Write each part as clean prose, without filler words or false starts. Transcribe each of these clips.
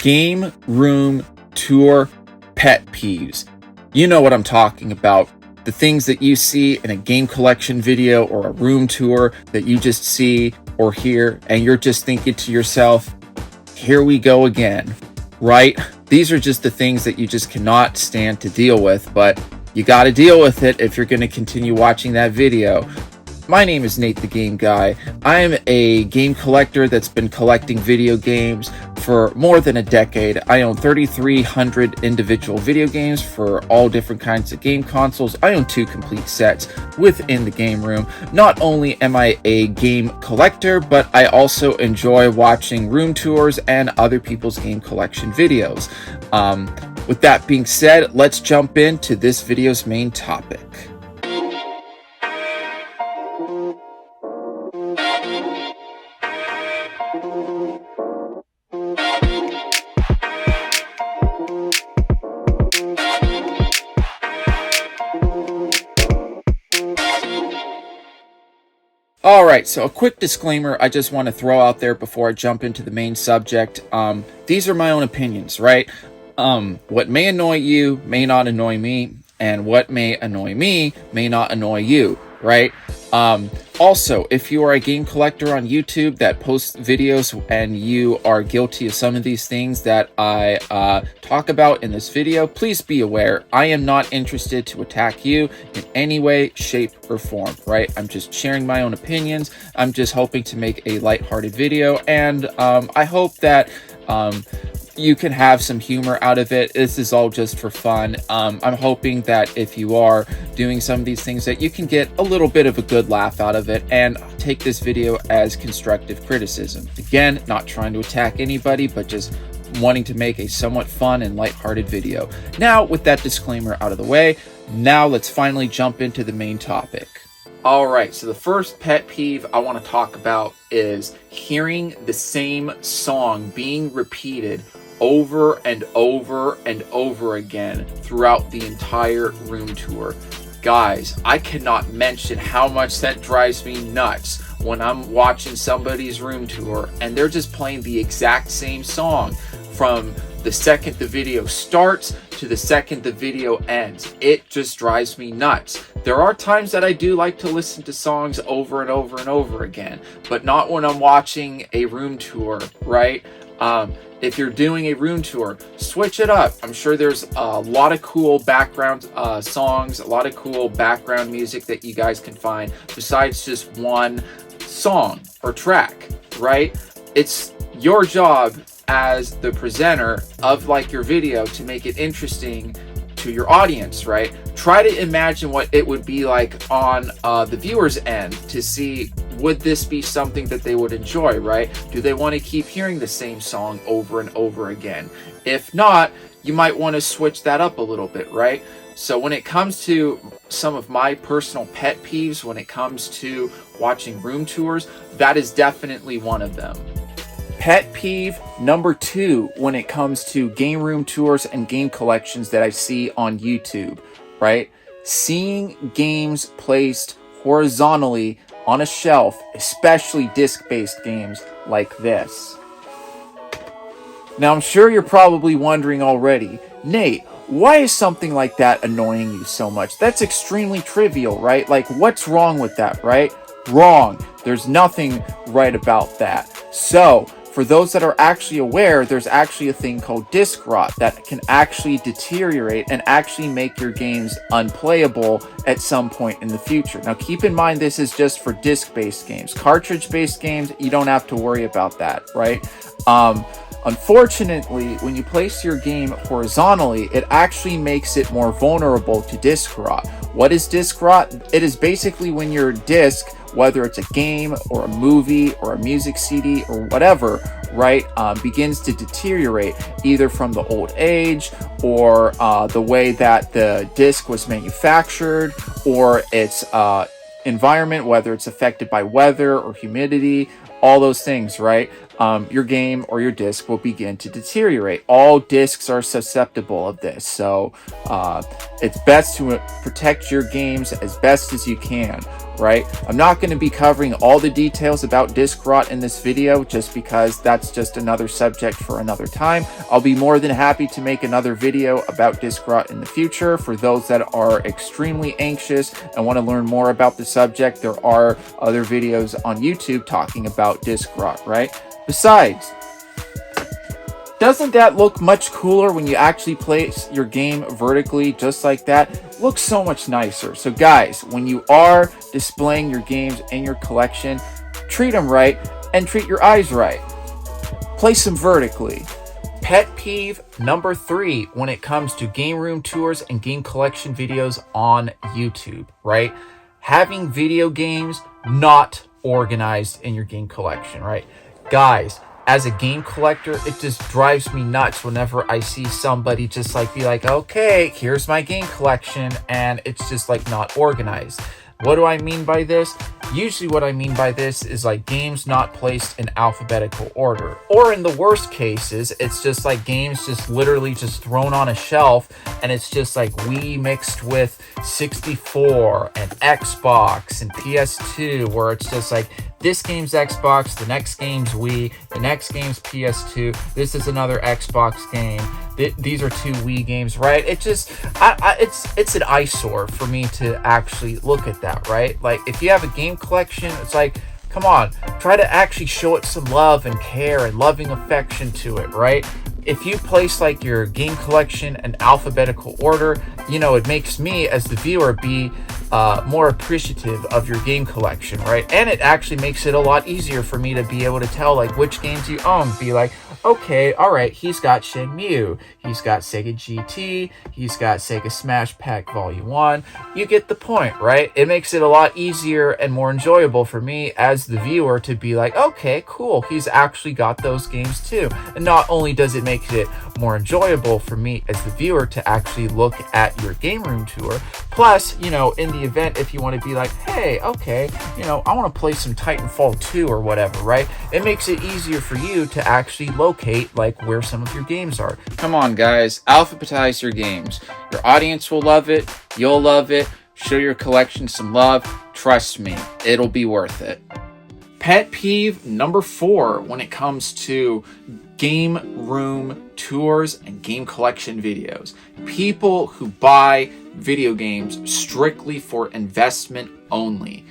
game room tour pet peeves. You know what I'm talking about. The things that you see in a game collection video or a room tour that you just see or hear, and you're just thinking to yourself, here we go again, right? These are just the things that you just cannot stand to deal with, but you got to deal with it if you're going to continue watching that video. My name is Nate the Game Guy. I am a game collector that's been collecting video games for more than a decade. I own 3,300 individual video games for all different kinds of game consoles. I own 2 complete sets within the game room. Not only am I a game collector, but I also enjoy watching room tours and other people's game collection videos. With that being said, let's jump into this video's main topic. Alright, so a quick disclaimer I just want to throw out there before I jump into the main subject. These are my own opinions, right? What may annoy you may not annoy me, and what may annoy me may not annoy you, right? Also, if you are a game collector on YouTube that posts videos and you are guilty of some of these things that I talk about in this video, please be aware I am not interested to attack you in any way, shape, or form, right? I'm just sharing my own opinions. I'm just hoping to make a lighthearted video, and I hope that you can have some humor out of it. This is all just for fun. I'm hoping that if you are doing some of these things that you can get a little bit of a good laugh out of it and take this video as constructive criticism. Again, not trying to attack anybody, but just wanting to make a somewhat fun and lighthearted video. Now, with that disclaimer out of the way, now let's finally jump into the main topic. Alright, so the first pet peeve I want to talk about is hearing the same song being repeated over and over and over again throughout the entire room tour. Guys, I cannot mention how much that drives me nuts when I'm watching somebody's room tour and they're just playing the exact same song from the second the video starts to the second the video ends. It just drives me nuts. There are times that I do like to listen to songs over and over and over again, but not when I'm watching a room tour, right? If you're doing a room tour, switch it up. I'm sure there's a lot of cool background songs, a lot of cool background music that you guys can find besides just one song or track, right? It's your job as the presenter of like your video to make it interesting to your audience, right? Try to imagine what it would be like on the viewer's end to see, would this be something that they would enjoy, right? Do they want to keep hearing the same song over and over again? If not, you might want to switch that up a little bit, right? So when it comes to some of my personal pet peeves, when it comes to watching room tours, that is definitely one of them. Pet peeve number 2 when it comes to game room tours and game collections that I see on YouTube, right? Seeing games placed horizontally on a shelf, especially disc-based games like this. Now, I'm sure you're probably wondering already, Nate, why is something like that annoying you so much? That's extremely trivial, right? Like, what's wrong with that, right? Wrong. There's nothing right about that. So, for those that are actually aware, there's actually a thing called disc rot that can actually deteriorate and actually make your games unplayable at some point in the future. Now, keep in mind, this is just for disc-based games. Cartridge-based games, you don't have to worry about that, right? Unfortunately, when you place your game horizontally, it actually makes it more vulnerable to disc rot. What is disc rot? It is basically when your disc, whether it's a game or a movie or a music CD or whatever, right, begins to deteriorate either from the old age or the way that the disc was manufactured or its environment, whether it's affected by weather or humidity, all those things, right? Your game or your disc will begin to deteriorate. All discs are susceptible of this, so it's best to protect your games as best as you can. right? I'm not going to be covering all the details about disc rot in this video just because that's just another subject for another time. I'll be more than happy to make another video about disc rot in the future. For those that are extremely anxious and want to learn more about the subject, there are other videos on YouTube talking about disc rot, right? Besides, doesn't that look much cooler when you actually place your game vertically just like that? It looks so much nicer. So guys, when you are displaying your games in your collection, treat them right and treat your eyes right. Place them vertically. Pet peeve number 3 when it comes to game room tours and game collection videos on YouTube, right? Having video games not organized in your game collection, right? Guys, as a game collector, it just drives me nuts whenever I see somebody just like be like, okay, here's my game collection, and it's just like not organized. What do I mean by this? Usually what I mean by this is like games not placed in alphabetical order. Or in the worst cases, it's just like games just literally just thrown on a shelf, and it's just like Wii mixed with 64 and Xbox and PS2, where it's just like this game's Xbox, the next game's Wii, the next game's PS2, this is another Xbox game, these are 2 Wii games, right? It just, it's an eyesore for me to actually look at that, right? Like, if you have a game collection, it's like, come on, try to actually show it some love and care and loving affection to it, right? If you place like your game collection in alphabetical order, you know, it makes me as the viewer be more appreciative of your game collection, right? And it actually makes it a lot easier for me to be able to tell like which games you own. Be like, okay, all right, he's got Shenmue, he's got Sega GT, he's got Sega Smash Pack Volume 1. You get the point, right? It makes it a lot easier and more enjoyable for me as the viewer to be like, okay, cool, he's actually got those games too. And not only does it make it more enjoyable for me as the viewer to actually look at your game room tour, plus, you know, in the event if you want to be like, hey, okay, you know, I want to play some Titanfall 2 or whatever, right? It makes it easier for you to actually locate like where some of your games are. Come on, guys, alphabetize your games. Your audience will love it. You'll love it. Show your collection some love. Trust me, it'll be worth it. Pet peeve number 4 when it comes to game room tours and game collection videos. People who buy video games strictly for investment only.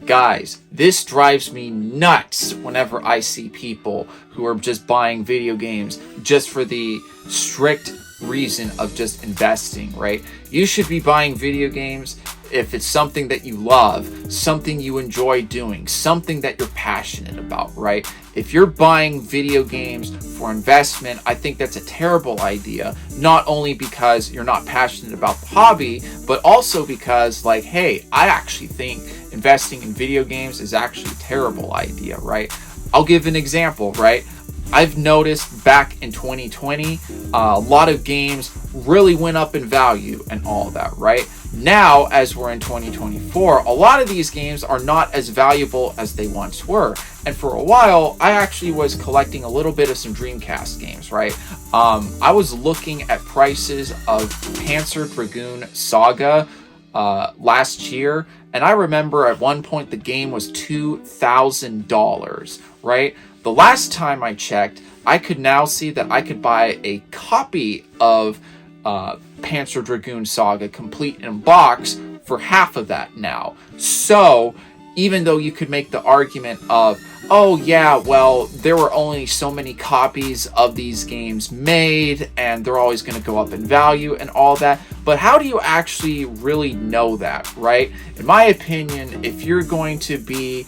Guys, this drives me nuts whenever I see people who are just buying video games just for the strict reason of just investing, right? You should be buying video games if it's something that you love, something you enjoy doing, something that you're passionate about, right? If you're buying video games for investment, I think that's a terrible idea. Not only because you're not passionate about the hobby, but also because, like, hey, I actually think investing in video games is actually a terrible idea, right? I'll give an example, right? I've noticed back in 2020, a lot of games really went up in value and all that, right? Now, as we're in 2024, a lot of these games are not as valuable as they once were. And for a while, I actually was collecting a little bit of some Dreamcast games, right? I was looking at prices of Panzer Dragoon Saga last year, and I remember at one point the game was $2,000, right? The last time I checked, I could now see that I could buy a copy of Panzer Dragoon Saga complete in box for half of that now. So even though you could make the argument of, oh yeah, well, there were only so many copies of these games made and they're always going to go up in value and all that, but how do you actually really know that, right? In my opinion, if you're going to be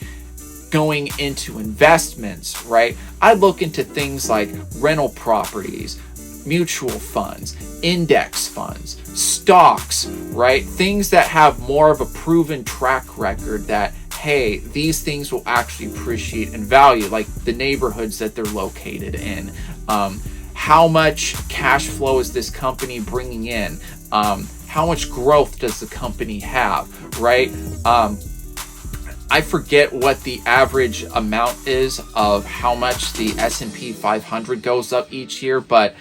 going into investments, right, I look into things like rental properties, mutual funds, index funds, stocks, right? Things that have more of a proven track record that, hey, these things will actually appreciate in value, like the neighborhoods that they're located in. How much cash flow is this company bringing in? How much growth does the company have, right? I forget what the average amount is of how much the S&P 500 goes up each year, but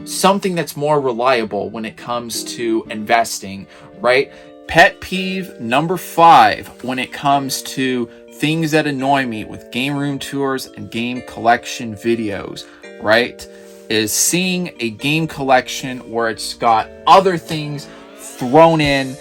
something that's more reliable when it comes to investing, right? Pet peeve number 5 when it comes to things that annoy me with game room tours and game collection videos, right, is seeing a game collection where it's got other things thrown in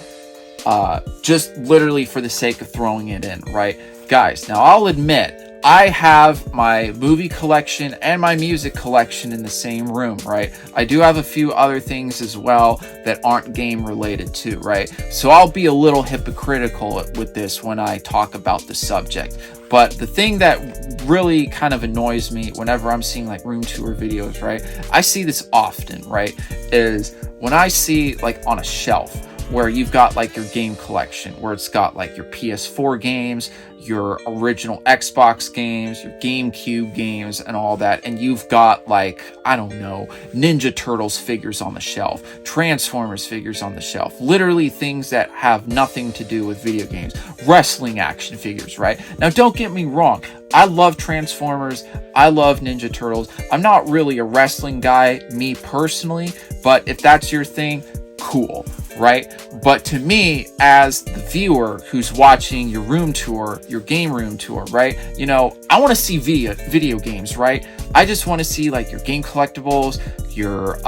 just literally for the sake of throwing it in, right? Guys, now I'll admit, I have my movie collection and my music collection in the same room, right? I do have a few other things as well that aren't game related too, right? So I'll be a little hypocritical with this when I talk about the subject. But the thing that really kind of annoys me whenever I'm seeing like room tour videos, right? I see this often, right? Is when I see like on a shelf where you've got like your game collection, where it's got like your PS4 games, your original Xbox games, your GameCube games, and all that. And you've got like, I don't know, Ninja Turtles figures on the shelf, Transformers figures on the shelf, literally things that have nothing to do with video games, wrestling action figures, right? Now, don't get me wrong. I love Transformers. I love Ninja Turtles. I'm not really a wrestling guy, me personally, but if that's your thing, cool, right? But to me, as the viewer who's watching your room tour, your game room tour, right? You know, I want to see video games, right? I just want to see like your game collectibles, your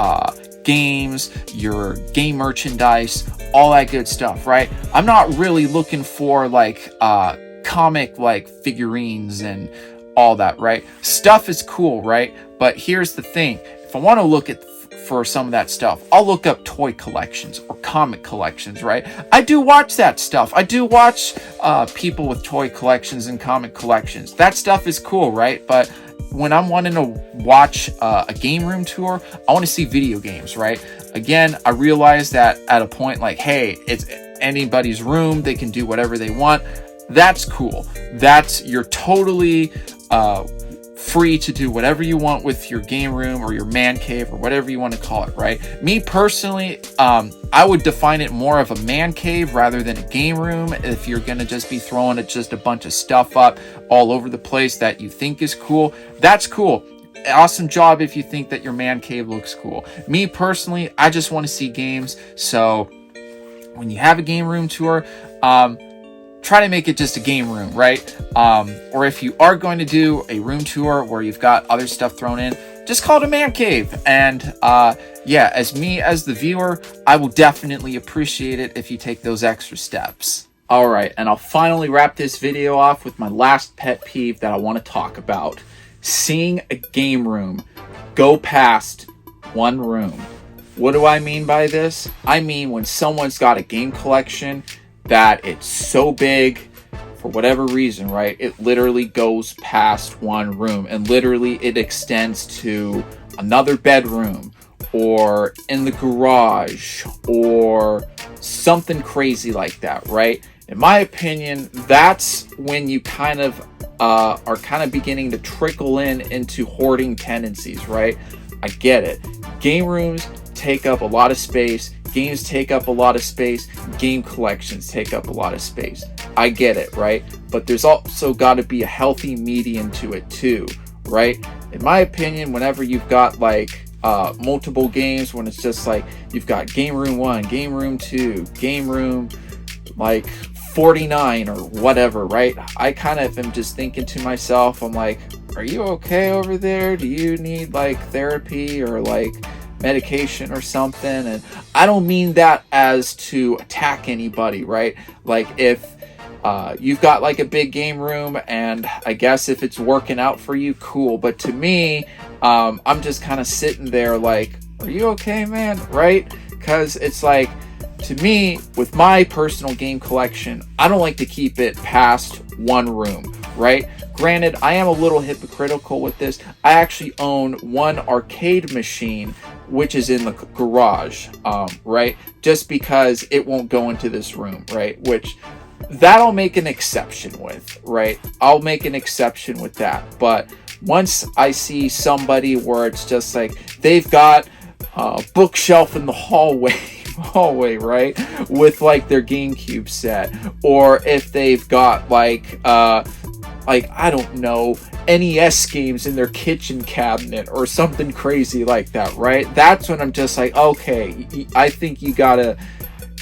games, your game merchandise, all that good stuff, right? I'm not really looking for like comic like figurines and all that, right? Stuff is cool, right? But here's the thing. If I want to look at for some of that stuff, I'll look up toy collections or comic collections, right? I do watch that stuff. I do watch people with toy collections and comic collections. That stuff is cool, right? But when I'm wanting to watch a game room tour, I want to see video games, right? Again, I realize that at a point like, hey, it's anybody's room. They can do whatever they want. That's cool. You're totally free to do whatever you want with your game room or your man cave or whatever you want to call it, right? Me personally, I would define it more of a man cave rather than a game room. If you're going to just be throwing just a bunch of stuff up all over the place that you think is cool, that's cool. Awesome job if you think that your man cave looks cool. Me personally, I just want to see games. So when you have a game room tour, try to make it just a game room, right? Or if you are going to do a room tour where you've got other stuff thrown in, just call it a man cave. And yeah, as the viewer, I will definitely appreciate it if you take those extra steps. All right, and I'll finally wrap this video off with my last pet peeve that I want to talk about. Seeing a game room go past one room. What do I mean by this? I mean when someone's got a game collection that it's so big for whatever reason, right? It literally goes past one room and literally it extends to another bedroom or in the garage or something crazy like that, right? In my opinion, that's when you kind of are kind of beginning to trickle into hoarding tendencies, right? I get it. Game rooms take up a lot of space. Games take up a lot of space. Game collections take up a lot of space. I get it, right? But there's also got to be a healthy medium to it too, right? In my opinion, whenever you've got like multiple games, when it's just like you've got game room 1, game room 2, game room like 49 or whatever, right? I kind of am just thinking to myself, I'm like, are you okay over there? Do you need like therapy or like medication or something? And I don't mean that as to attack anybody, right? Like if you've got like a big game room and I guess if it's working out for you, cool. But to me, I'm just kind of sitting there like, are you okay, man? Right? Because it's like, to me, with my personal game collection, I don't like to keep it past one room, right? Granted, I am a little hypocritical with this. I actually own one arcade machine, which is in the garage, right? Just because it won't go into this room, right? Which that I'll make an exception with, right? I'll make an exception with that. But once I see somebody where it's just like they've got a bookshelf in the hallway, right, with like their GameCube set, or if they've got like I don't know, NES games in their kitchen cabinet or something crazy like that, right? That's when I'm just like, okay, I think you gotta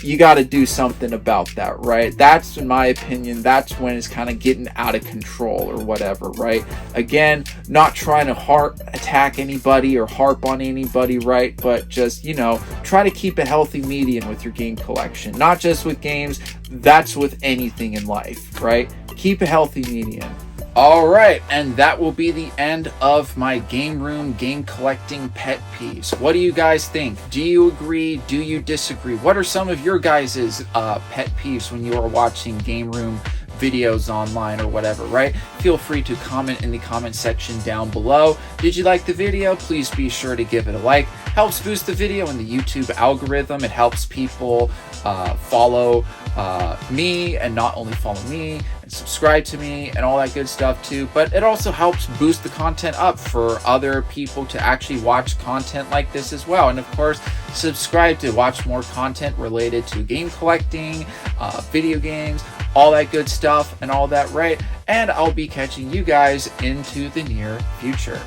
you got to do something about that, right? That's, in my opinion, that's when it's kind of getting out of control or whatever, right? Again, not trying to heart attack anybody or harp on anybody, right? But just, you know, try to keep a healthy median with your game collection. Not just with games, that's with anything in life, right? Keep a healthy median. All right, and that will be the end of my game room game collecting pet peeves. What do you guys think? Do you agree? Do you disagree? What are some of your guys' pet peeves when you are watching game room videos online or whatever, right? Feel free to comment in the comment section down below. Did you like the video? Please be sure to give it a like. Helps boost the video in the YouTube algorithm. It helps people follow me, and not only follow me and subscribe to me and all that good stuff too, but it also helps boost the content up for other people to actually watch content like this as well. And of course, subscribe to watch more content related to game collecting, video games, all that good stuff and all that, right? And I'll be catching you guys into the near future.